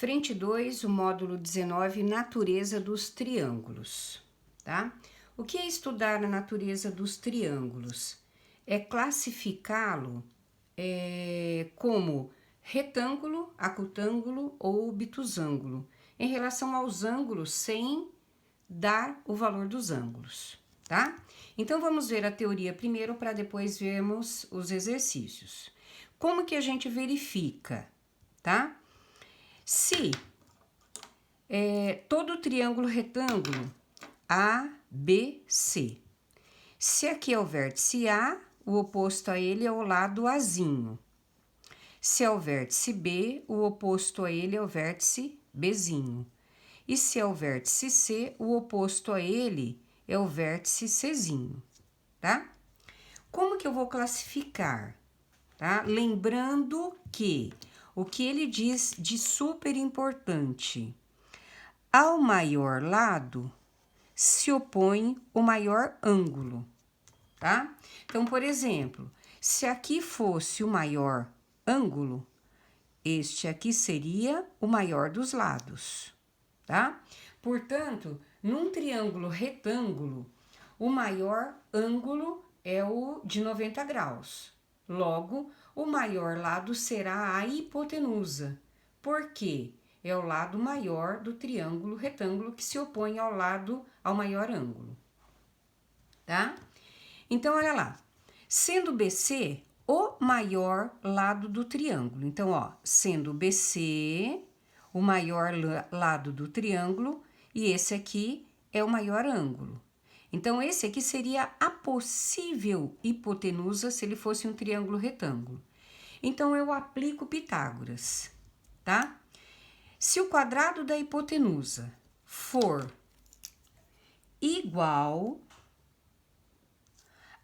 Frente 2, o módulo 19, natureza dos triângulos, tá? O que é estudar a natureza dos triângulos? É classificá-lo como retângulo, acutângulo ou obtusângulo, em relação aos ângulos sem dar o valor dos ângulos, tá? Então, vamos ver a teoria primeiro para depois vermos os exercícios. Como que a gente verifica, tá? Se todo triângulo retângulo ABC, se aqui é o vértice A, o oposto a ele é o lado Azinho. Se é o vértice B, o oposto a ele é o vértice Bzinho. E se é o vértice C, o oposto a ele é o vértice Czinho, tá? Como que eu vou classificar, tá? Lembrando que o que ele diz de super importante, ao maior lado se opõe o maior ângulo, tá? Então, por exemplo, se aqui fosse o maior ângulo, este aqui seria o maior dos lados, tá? Portanto, num triângulo retângulo, o maior ângulo é o de 90 graus. Logo, o maior lado será a hipotenusa. Por quê? É o lado maior do triângulo retângulo que se opõe ao maior ângulo, tá? Então, olha lá. Sendo BC o maior lado do triângulo. Então, ó, sendo BC o maior lado do triângulo e esse aqui é o maior ângulo. Então, esse aqui seria a possível hipotenusa se ele fosse um triângulo retângulo. Então, eu aplico Pitágoras, tá? Se o quadrado da hipotenusa for igual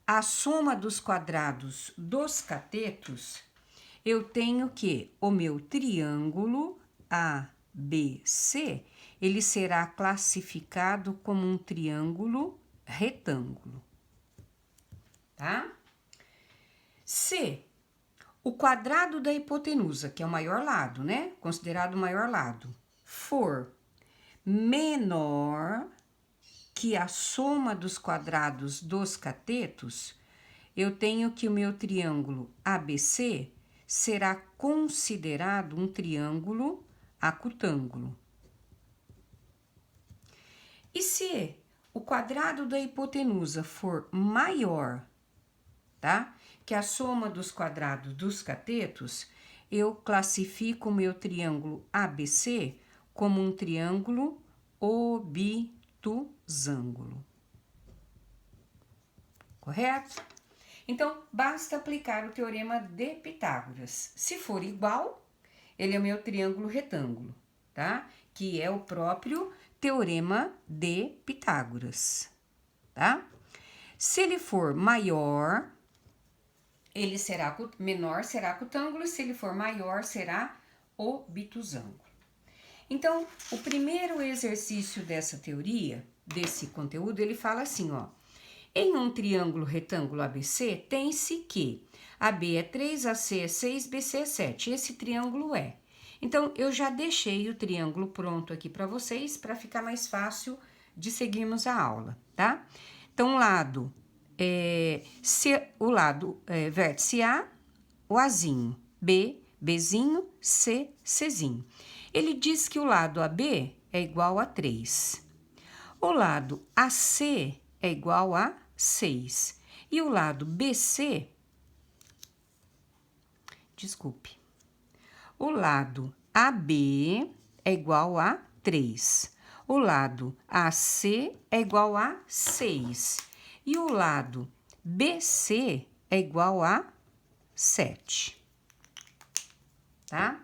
à soma dos quadrados dos catetos, eu tenho que o meu triângulo ABC, ele será classificado como um triângulo retângulo, tá? Se o quadrado da hipotenusa, que é o maior lado, né? Considerado o maior lado, for menor que a soma dos quadrados dos catetos, eu tenho que o meu triângulo ABC será considerado um triângulo acutângulo. E se o quadrado da hipotenusa for maior, tá? Que a soma dos quadrados dos catetos, eu classifico o meu triângulo ABC como um triângulo obtusângulo. Correto? Então, basta aplicar o teorema de Pitágoras. Se for igual, ele é o meu triângulo retângulo, tá? Que é o próprio teorema de Pitágoras, tá? Se ele for maior, ele será menor, será acutângulo, se ele for maior, será obtusângulo. Então, o primeiro exercício dessa teoria, desse conteúdo, ele fala assim, ó. Em um triângulo retângulo ABC, tem-se que AB é 3, AC é 6, BC é 7. Esse triângulo é. Então, eu já deixei o triângulo pronto aqui para vocês, para ficar mais fácil de seguirmos a aula, tá? Então, o lado vértice A, o Azinho, B, Bzinho, C, Czinho. Ele diz que o lado AB é igual a 3. O lado AC é igual a 6. E o lado BC, o lado AB é igual a 3. O lado AC é igual a 6. E o lado BC é igual a 7. Tá?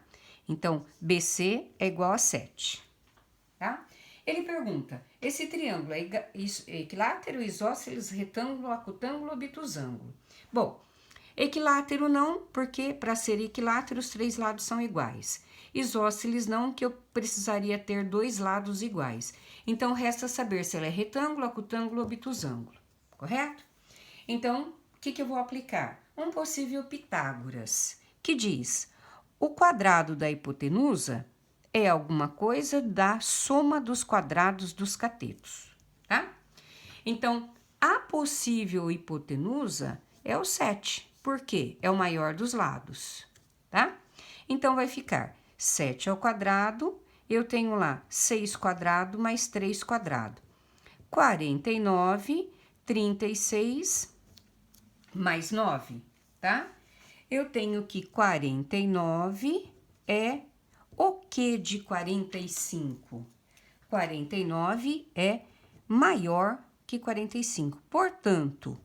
Então, BC é igual a 7. Tá? Ele pergunta, esse triângulo é equilátero, isósceles, retângulo, acutângulo, obtusângulo? Bom, equilátero não, porque para ser equilátero os três lados são iguais. Isósceles não, que eu precisaria ter dois lados iguais. Então, resta saber se ela é retângulo, acutângulo ou obtusângulo, correto? Então, o que eu vou aplicar? Um possível Pitágoras, que diz, o quadrado da hipotenusa é alguma coisa da soma dos quadrados dos catetos, tá? Então, a possível hipotenusa é o 7, porque é o maior dos lados, tá? Então, vai ficar 7 ao quadrado, eu tenho lá 6 quadrado mais 3 quadrado. 49, 36 mais 9, tá? Eu tenho que 49 é o que de 45? 49 é maior que 45. Portanto,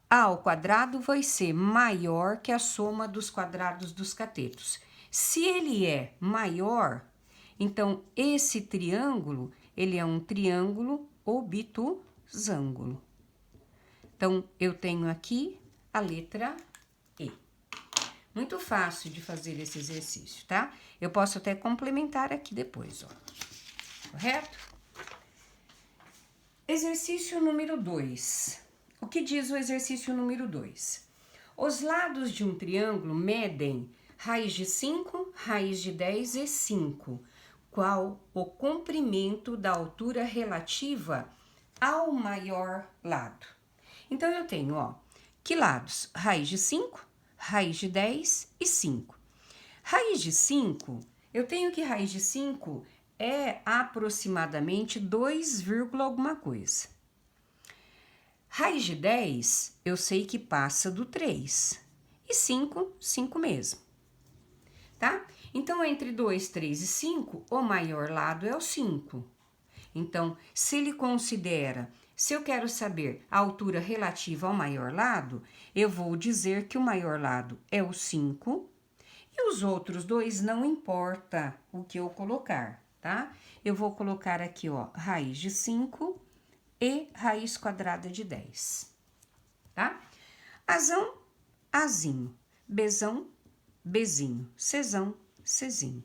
A ao quadrado vai ser maior que a soma dos quadrados dos catetos. Se ele é maior, então esse triângulo, ele é um triângulo obtusângulo. Então, eu tenho aqui a letra E. Muito fácil de fazer esse exercício, tá? Eu posso até complementar aqui depois, ó. Correto? Exercício número 2. O que diz o exercício número 2? Os lados de um triângulo medem raiz de 5, raiz de 10 e 5. Qual o comprimento da altura relativa ao maior lado? Então, eu tenho, ó, que lados? Raiz de 5, raiz de 10 e 5. Raiz de 5, eu tenho que raiz de 5 é aproximadamente 2, alguma coisa. Raiz de 10, eu sei que passa do 3. E 5, 5 mesmo. Tá? Então, entre 2, 3 e 5, o maior lado é o 5. Então, se ele considera, se eu quero saber a altura relativa ao maior lado, eu vou dizer que o maior lado é o 5 e os outros dois não importa o que eu colocar, tá? Eu vou colocar aqui, ó, raiz de 5 e raiz quadrada de 10, tá? Azão, Azinho, Bzão, Bzinho, Czão, Czinho,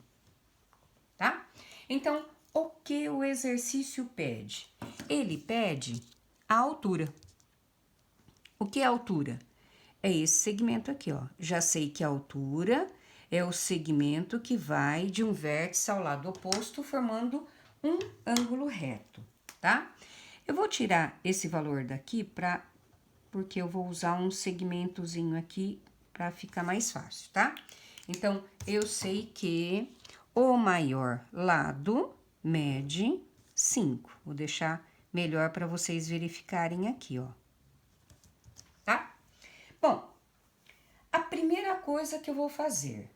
tá? Então, o que o exercício pede? Ele pede a altura. O que é altura? É esse segmento aqui, ó. Já sei que a altura é o segmento que vai de um vértice ao lado oposto, formando um ângulo reto, tá? Eu vou tirar esse valor daqui porque eu vou usar um segmentozinho aqui para ficar mais fácil, tá? Então, eu sei que o maior lado mede 5. Vou deixar melhor para vocês verificarem aqui, ó. Tá? Bom, a primeira coisa que eu vou fazer,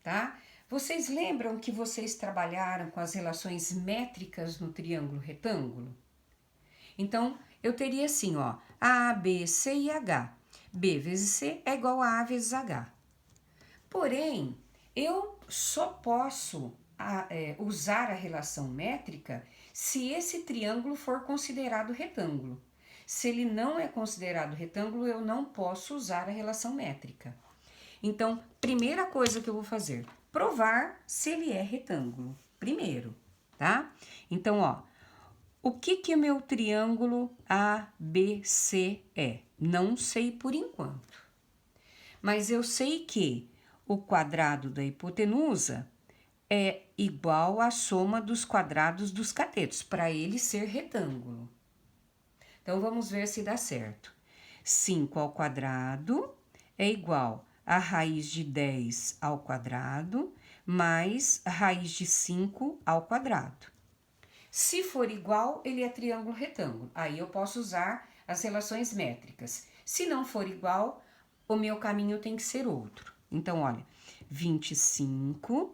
tá? Vocês lembram que vocês trabalharam com as relações métricas no triângulo retângulo? Então, eu teria assim, ó, A, B, C e H. B vezes C é igual a vezes H. Porém, eu só posso usar a relação métrica se esse triângulo for considerado retângulo. Se ele não é considerado retângulo, eu não posso usar a relação métrica. Então, primeira coisa que eu vou fazer, provar se ele é retângulo. Primeiro, tá? Então, ó, o que meu triângulo ABC é? Não sei por enquanto. Mas eu sei que o quadrado da hipotenusa é igual à soma dos quadrados dos catetos, para ele ser retângulo. Então, vamos ver se dá certo. 5 ao quadrado é igual a raiz de 10 ao quadrado mais raiz de 5 ao quadrado. Se for igual, ele é triângulo retângulo. Aí eu posso usar as relações métricas. Se não for igual, o meu caminho tem que ser outro. Então, olha, 25,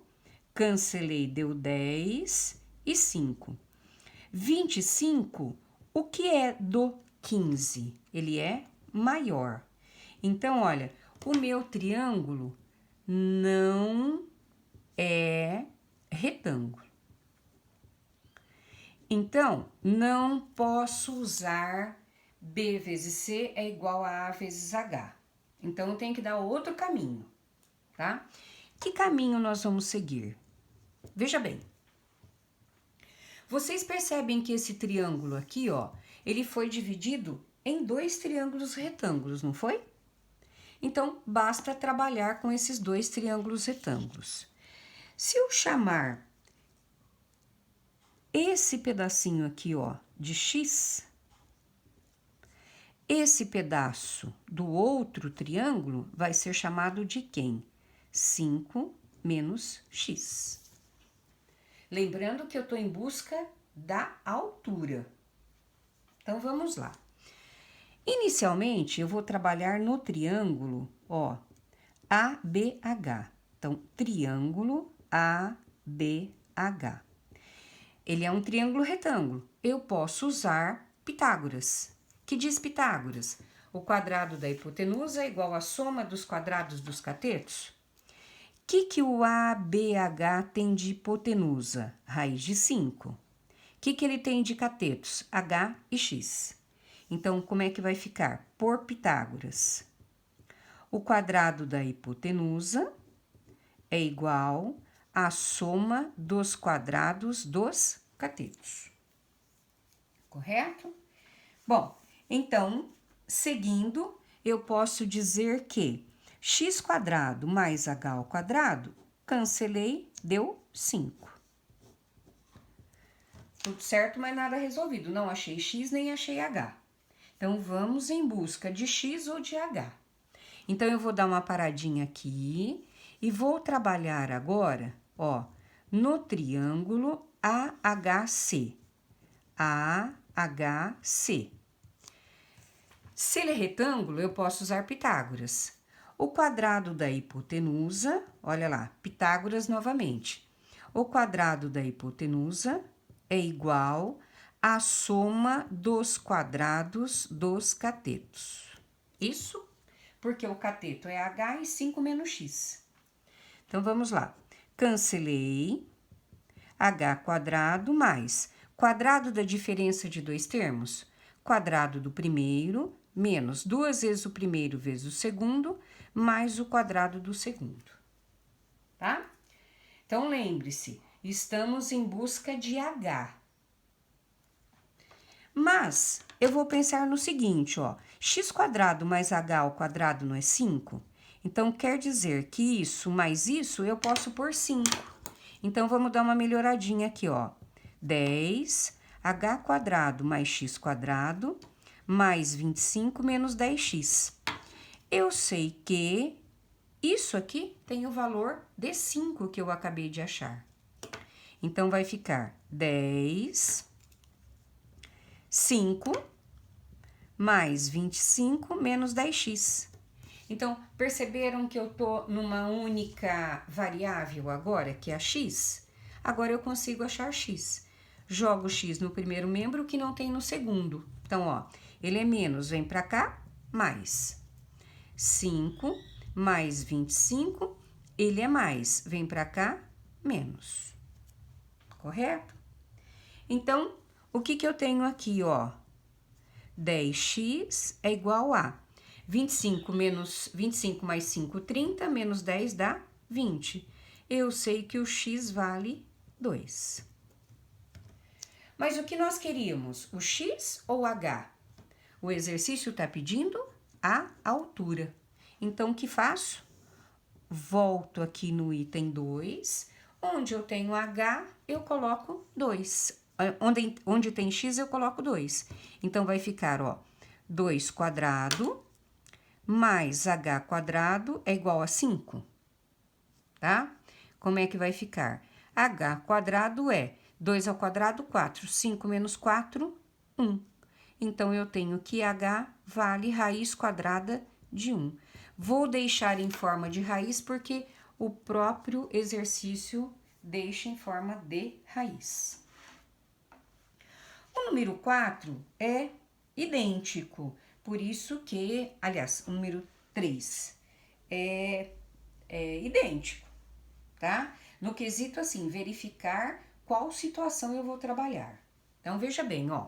cancelei, deu 10 e 5. 25, o que é do 15? Ele é maior. Então, olha, o meu triângulo não é retângulo. Então, não posso usar B vezes C é igual a vezes H. Então, eu tenho que dar outro caminho, tá? Que caminho nós vamos seguir? Veja bem. Vocês percebem que esse triângulo aqui, ó, ele foi dividido em 2 triângulos retângulos, não foi? Então, basta trabalhar com esses 2 triângulos retângulos. Se eu chamar esse pedacinho aqui, ó, de x, esse pedaço do outro triângulo vai ser chamado de quem? 5 menos x. Lembrando que eu estou em busca da altura. Então, vamos lá. Inicialmente, eu vou trabalhar no triângulo, ó, ABH. Então, triângulo ABH. Ele é um triângulo retângulo. Eu posso usar Pitágoras. Que diz Pitágoras? O quadrado da hipotenusa é igual à soma dos quadrados dos catetos. O que o ABH tem de hipotenusa? Raiz de 5. O que ele tem de catetos? H e x. Então, como é que vai ficar? Por Pitágoras. O quadrado da hipotenusa é igual à soma dos quadrados dos catetos. Correto? Bom, então, seguindo, eu posso dizer que x² mais h², cancelei, deu 5. Tudo certo, mas nada resolvido. Não achei x nem achei h. Então, vamos em busca de x ou de h. Então, eu vou dar uma paradinha aqui e vou trabalhar agora, ó, no triângulo AHC. AHC. Se ele é retângulo, eu posso usar Pitágoras. O quadrado da hipotenusa, olha lá, Pitágoras novamente. O quadrado da hipotenusa é igual à soma dos quadrados dos catetos. Isso porque o cateto é h e 5 menos x. Então, vamos lá. Cancelei h² mais quadrado da diferença de dois termos, quadrado do primeiro, menos 2 vezes o primeiro vezes o segundo, mais o quadrado do segundo, tá? Então, lembre-se, estamos em busca de h. Mas, eu vou pensar no seguinte, ó, x² mais h² não é 5? Então, quer dizer que isso mais isso eu posso pôr 5. Então, vamos dar uma melhoradinha aqui, ó. 10 h² mais x² mais 25 menos 10x. Eu sei que isso aqui tem o valor de 5 que eu acabei de achar. Então, vai ficar 10, 5, mais 25 menos 10x. Então, perceberam que eu tô numa única variável agora, que é a x? Agora, eu consigo achar x. Jogo x no primeiro membro que não tem no segundo. Então, ó, ele é menos, vem pra cá, mais. 5 mais 25, ele é mais, vem pra cá, menos. Correto? Então, o que eu tenho aqui, ó? 10x é igual a 25 mais 5, 30, menos 10 dá 20. Eu sei que o x vale 2. Mas o que nós queríamos? O x ou h? O exercício está pedindo a altura. Então, o que faço? Volto aqui no item 2, onde eu tenho h, eu coloco 2. Onde tem x, eu coloco 2. Então, vai ficar, ó, 2² mais h² é igual a 5, tá? Como é que vai ficar? h² é 2² 4, 5 menos 4, 1. Então, eu tenho que h vale raiz quadrada de 1. Vou deixar em forma de raiz porque o próprio exercício deixa em forma de raiz. O número 4 é idêntico, por isso que, aliás, o número 3 é idêntico, tá? No quesito, assim, verificar qual situação eu vou trabalhar. Então, veja bem, ó.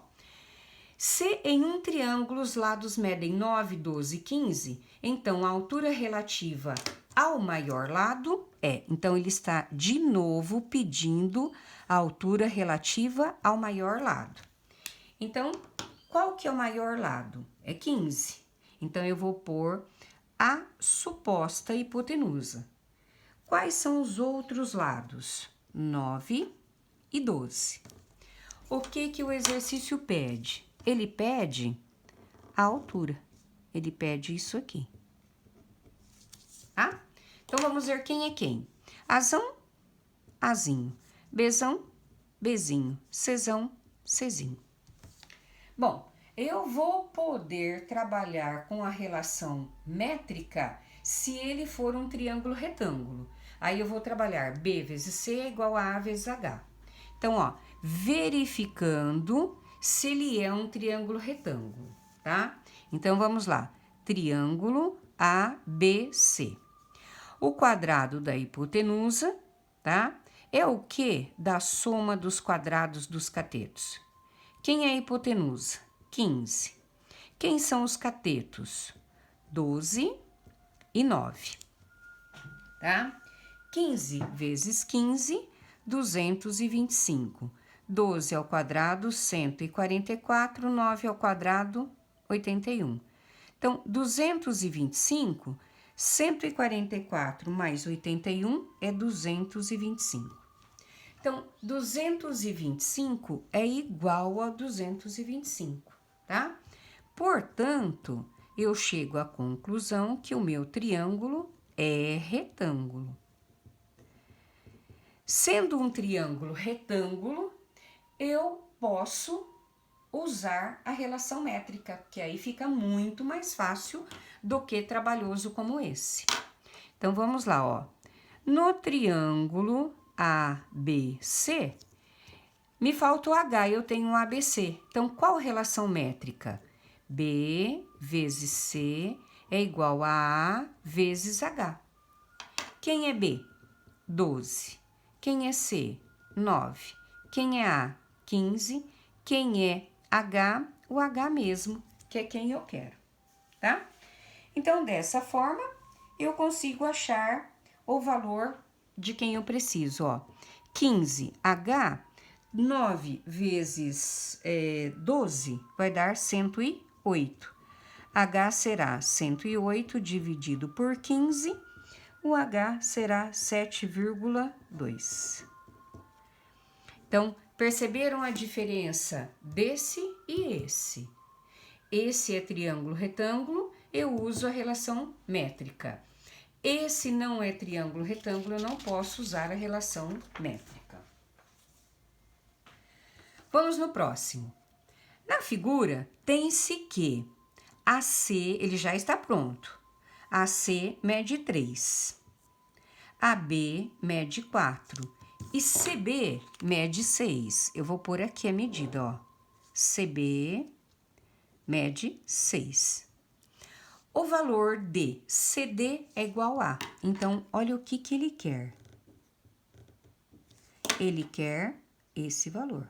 Se em um triângulo os lados medem 9, 12 e 15, então a altura relativa ao maior lado é. Então, ele está de novo pedindo a altura relativa ao maior lado. Então, qual que é o maior lado? É 15. Então, eu vou pôr a suposta hipotenusa. Quais são os outros lados? 9 e 12. o que o exercício pede? Ele pede a altura. Ele pede isso aqui. Tá? Então, vamos ver quem é quem. Azão, Azinho. Bzão, Bzinho. Czão, Czinho. Bom, eu vou poder trabalhar com a relação métrica se ele for um triângulo retângulo. Aí eu vou trabalhar B vezes C é igual a A vezes H. Então, ó, verificando se ele é um triângulo retângulo, tá? Então, vamos lá. Triângulo ABC. O quadrado da hipotenusa, tá? É o que da soma dos quadrados dos catetos? Quem é a hipotenusa? 15. Quem são os catetos? 12 e 9, tá? 15 vezes 15, 225. 12 ao quadrado, 144. 9 ao quadrado, 81. Então, 225, 144 mais 81 é 225. Então, 225 é igual a 225, tá? Portanto, eu chego à conclusão que o meu triângulo é retângulo. Sendo um triângulo retângulo, eu posso usar a relação métrica, que aí fica muito mais fácil do que trabalhoso como esse. Então, vamos lá, ó. No triângulo ABC, me falta o H, eu tenho o ABC. Então, qual relação métrica? B vezes C é igual a vezes H. Quem é B? 12. Quem é C? 9. Quem é A? 15. Quem é H? O H mesmo, que é quem eu quero, tá? Então, dessa forma, eu consigo achar o valor de quem eu preciso, ó. 15H, 9 vezes 12 vai dar 108. H será 108 dividido por 15, o H será 7,2. Então, perceberam a diferença desse e esse? Esse é triângulo retângulo, eu uso a relação métrica. Esse não é triângulo retângulo, eu não posso usar a relação métrica. Vamos no próximo. Na figura, tem-se que AC, ele já está pronto. AC mede 3. AB mede 4. E CB mede 6. Eu vou pôr aqui a medida, ó. CB mede 6. O valor de CD é igual a. Então, olha o que ele quer. Ele quer esse valor.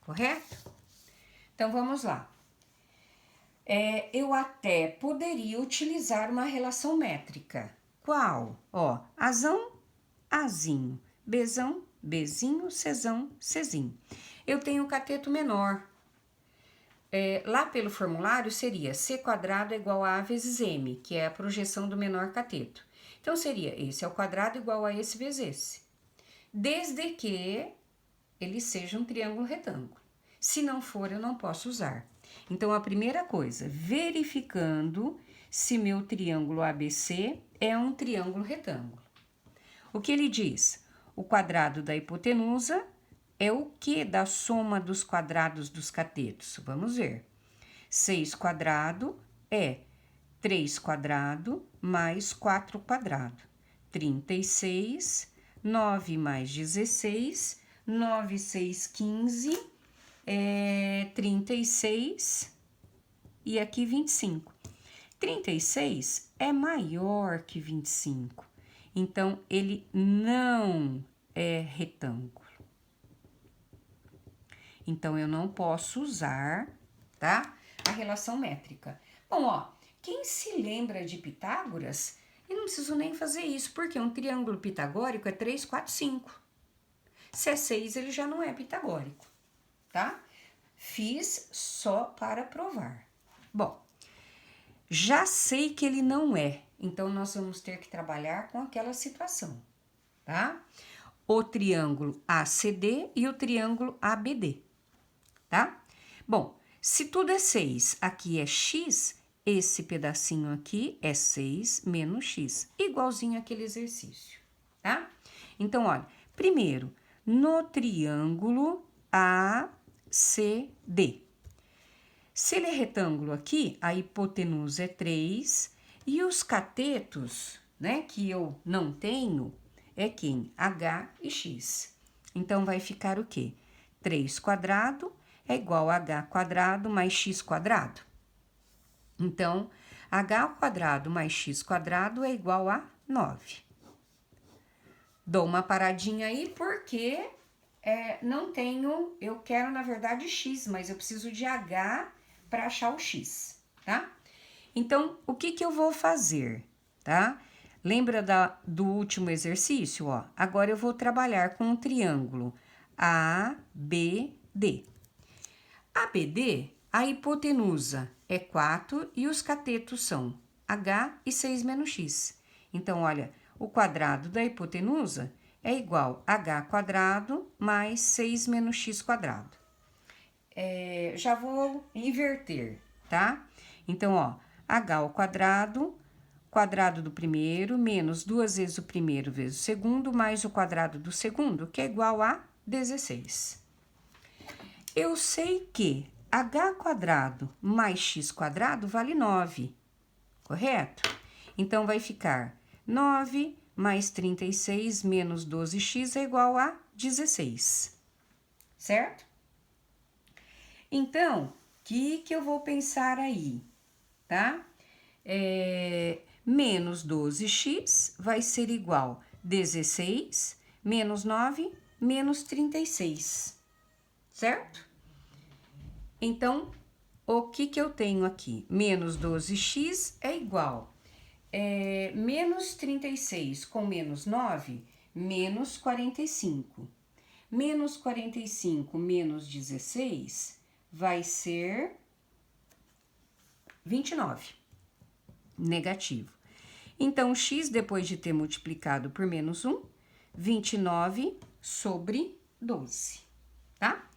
Correto? Então, vamos lá. Eu até poderia utilizar uma relação métrica. Qual? Ó, Azão, Azinho. Bzão, Bzinho. Czão, Czinho. Eu tenho o cateto menor. Lá pelo formulário seria C² é igual a A vezes M, que é a projeção do menor cateto. Então, seria esse ao quadrado igual a esse vezes esse. Desde que ele seja um triângulo retângulo. Se não for, eu não posso usar. Então, a primeira coisa, verificando se meu triângulo ABC é um triângulo retângulo. O que ele diz? O quadrado da hipotenusa é o que da soma dos quadrados dos catetos? Vamos ver. 6² é 3² mais 4². 36, 9 mais 16, 9, 6, 15, 36 e aqui 25. 36 é maior que 25, então ele não é retângulo. Então, eu não posso usar, tá? A relação métrica. Bom, ó, quem se lembra de Pitágoras, eu não preciso nem fazer isso, porque um triângulo pitagórico é 3, 4, 5. Se é 6, ele já não é pitagórico, tá? Fiz só para provar. Bom, já sei que ele não é, então nós vamos ter que trabalhar com aquela situação, tá? o triângulo ACD e o triângulo ABD, tá? Bom, se tudo é 6, aqui é x, esse pedacinho aqui é 6 menos x, igualzinho àquele exercício, tá? Então, olha, primeiro, no triângulo ACD. Se ele é retângulo aqui, a hipotenusa é 3 e os catetos, né, que eu não tenho, é quem? H e x. Então, vai ficar o quê? 3 quadrado é igual a h quadrado mais x quadrado. Então, h ao quadrado mais x quadrado é igual a 9. Dou uma paradinha aí porque não tenho, eu quero na verdade x, mas eu preciso de h para achar o x, tá? Então, o que eu vou fazer, tá? Lembra do último exercício, ó? Agora eu vou trabalhar com um triângulo ABD. ABD, a hipotenusa é 4 e os catetos são h e 6 menos x. Então, olha, o quadrado da hipotenusa é igual a h quadrado mais 6 menos x quadrado. Já vou inverter, tá? Então, ó, h ao quadrado, quadrado do primeiro, menos 2 vezes o primeiro vezes o segundo, mais o quadrado do segundo, que é igual a 16. Eu sei que h quadrado mais x quadrado vale 9, correto? Então, vai ficar 9 mais 36 menos 12x é igual a 16, certo? Então, o que eu vou pensar aí, tá? Menos 12x vai ser igual a 16 menos 9 menos 36, certo? Então, o que eu tenho aqui? Menos 12x é igual menos 36 com menos 9, menos 45. Menos 45 menos 16 vai ser 29, negativo. Então, x, depois de ter multiplicado por menos 1, 29 sobre 12, tá?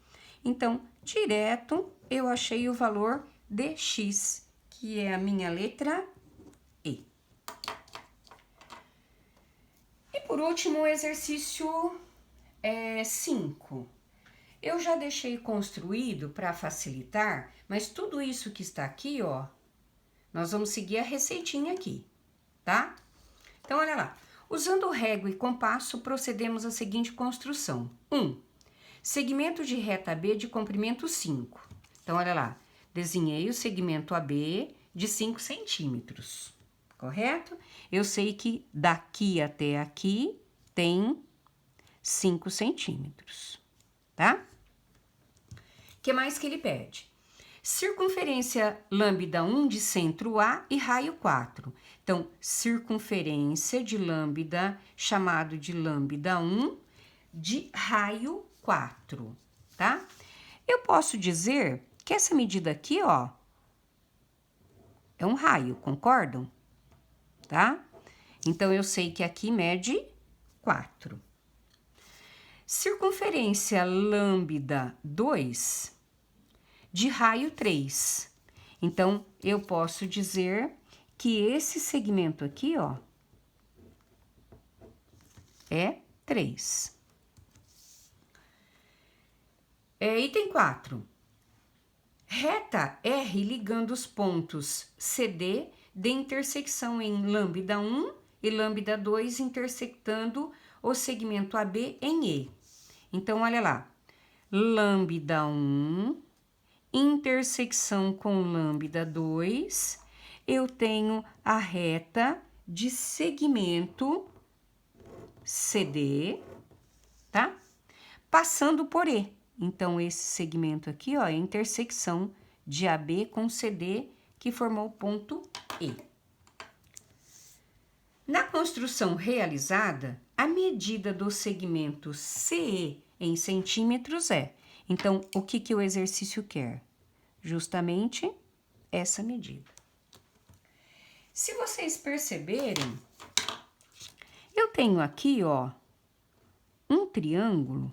Então, direto, eu achei o valor de x, que é a minha letra E. E por último, o exercício 5. Eu já deixei construído para facilitar, mas tudo isso que está aqui, ó, nós vamos seguir a receitinha aqui, tá? Então, olha lá. Usando régua e compasso, procedemos à seguinte construção. 1. Segmento de reta AB de comprimento 5. Então, olha lá. Desenhei o segmento AB de 5 centímetros, correto? Eu sei que daqui até aqui tem 5 centímetros, tá? O que mais que ele pede? Circunferência lambda 1 de centro A e raio 4. Então, circunferência de lambda, chamado de lambda 1, de raio 4, tá? Eu posso dizer que essa medida aqui, ó, é um raio, concordam? Tá? Então, eu sei que aqui mede 4. Circunferência lambda 2 de raio 3. Então, eu posso dizer que esse segmento aqui, ó, é 3. Item 4. Reta R ligando os pontos CD de intersecção em lambda 1 e lambda 2 intersectando o segmento AB em E. Então, olha lá. Lambda 1, intersecção com lambda 2, eu tenho a reta de segmento CD, tá? Passando por E. Então, esse segmento aqui, ó, é a intersecção de AB com CD, que formou o ponto E. Na construção realizada, a medida do segmento CE em centímetros é. Então, o que o exercício quer? Justamente essa medida. Se vocês perceberem, eu tenho aqui, ó, um triângulo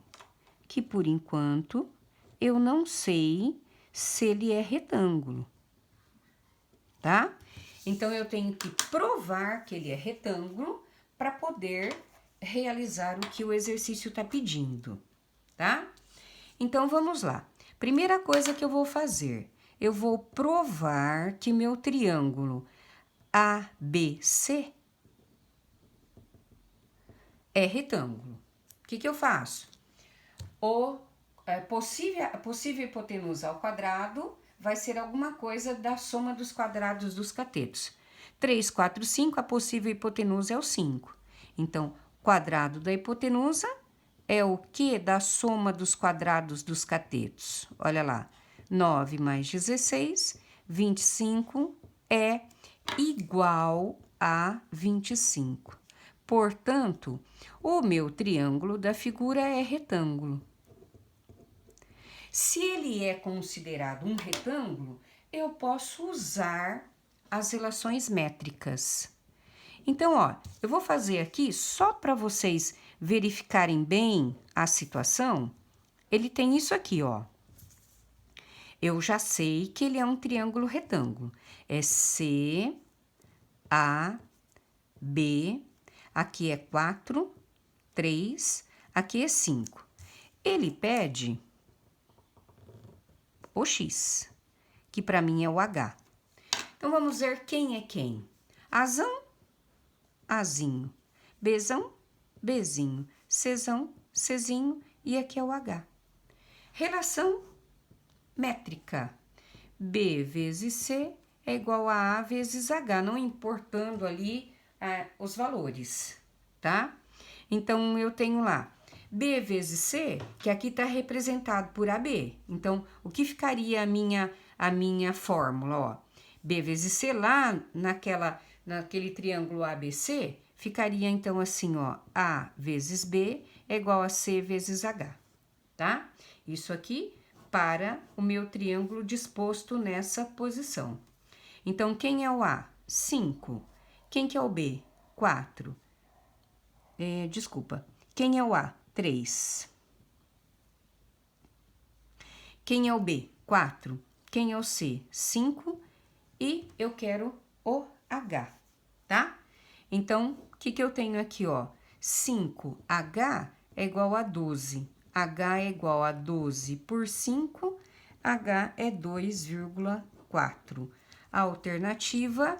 que, por enquanto, eu não sei se ele é retângulo, tá? Então, eu tenho que provar que ele é retângulo para poder realizar o que o exercício está pedindo, tá? Então, vamos lá. Primeira coisa que eu vou fazer, eu vou provar que meu triângulo ABC é retângulo. O que eu faço? A possível hipotenusa ao quadrado vai ser alguma coisa da soma dos quadrados dos catetos. 3, 4, 5, a possível hipotenusa é o 5. Então, quadrado da hipotenusa é o que da soma dos quadrados dos catetos? Olha lá, 9 mais 16, 25 é igual a 25. Portanto, o meu triângulo da figura é retângulo. Se ele é considerado um retângulo, eu posso usar as relações métricas. Então, ó, eu vou fazer aqui só para vocês verificarem bem a situação. Ele tem isso aqui, ó. Eu já sei que ele é um triângulo retângulo. É C, A, B, aqui é 4, 3, aqui é 5. Ele pede o X, que para mim é o H. Então, vamos ver quem é quem. Azão, Azinho. Bzão, Bzinho. Czão, Czinho. E aqui é o H. Relação métrica. B vezes C é igual a vezes H, não importando ali os valores, tá? Então, eu tenho lá B vezes C, que aqui está representado por AB. Então, o que ficaria a minha fórmula, ó? B vezes C lá naquele triângulo ABC, ficaria então assim, ó, A vezes B é igual a C vezes H, tá? Isso aqui para o meu triângulo disposto nessa posição. Então, quem é o A? 5. Quem que é o B? 4. Desculpa. Quem é o A? 3. Quem é o B? 4. Quem é o C? 5. E eu quero o H, tá? Então, o que eu tenho aqui, ó? 5H é igual a 12. H é igual a 12 por 5, H é 2,4. A alternativa